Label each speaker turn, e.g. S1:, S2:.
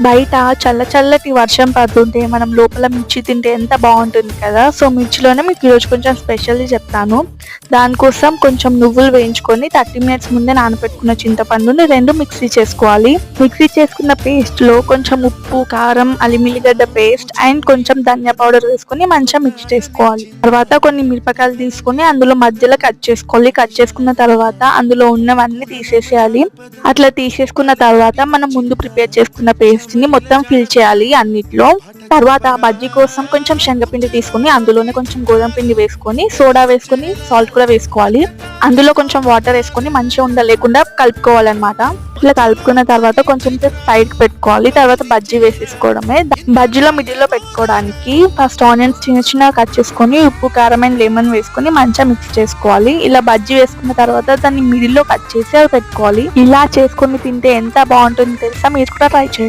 S1: బయట చల్లటి వర్షం పడుతుంటే మనం లోపల మిర్చి తింటే ఎంత బాగుంటుంది కదా. సో మిర్చిలోనే మీకు ఈరోజు కొంచెం స్పెషల్లీ చెప్తాను. దానికోసం కొంచెం నువ్వులు వేయించుకొని 30 minutes ముందే నానబెట్టుకున్న చింతపండుని 2 మిక్సీ చేసుకోవాలి. మిక్సీ చేసుకున్న పేస్ట్లో కొంచెం ఉప్పు, కారం, అల్లిమిల్లిగడ్డ పేస్ట్ అండ్ కొంచెం ధనియా పౌడర్ వేసుకొని మంచిగా మిక్స్ చేసుకోవాలి. తర్వాత కొన్ని మిరపకాయలు తీసుకొని అందులో మధ్యలో కట్ చేసుకోవాలి. కట్ చేసుకున్న తర్వాత అందులో ఉన్నవన్నీ తీసేసేయాలి. అట్లా తీసేసుకున్న తర్వాత మనం ముందు ప్రిపేర్ చేసుకున్న పేస్ట్ ని మొత్తం ఫిల్ చేయాలి అన్నిట్లో. తర్వాత బజ్జీ కోసం కొంచెం శనగపిండి తీసుకొని అందులోనే కొంచెం గోధుమ పిండి వేసుకొని సోడా వేసుకొని సాల్ట్ కూడా వేసుకోవాలి. అందులో కొంచెం వాటర్ వేసుకొని మంచిగా ఉండలేకుండా కలుపుకోవాలన్నమాట. ఇట్లా కలుపుకున్న తర్వాత కొంచెం సైడ్ కి పెట్టుకోవాలి. తర్వాత బజ్జీ వేసేసుకోవడమే. బజ్జీలో మిడిల్ లో పెట్టుకోవడానికి ఫస్ట్ ఆనియన్స్ చిన్న కట్ చేసుకొని ఉప్పు, కారం అండ్ లెమన్ వేసుకొని మంచిగా మిక్స్ చేసుకోవాలి. ఇలా బజ్జీ వేసుకున్న తర్వాత దాన్ని మిడిల్ లో కట్ చేసి అది పెట్టుకోవాలి. ఇలా చేసుకొని తింటే ఎంత బాగుంటుందో తెలుసా, మీరు కూడా ట్రై చేయండి.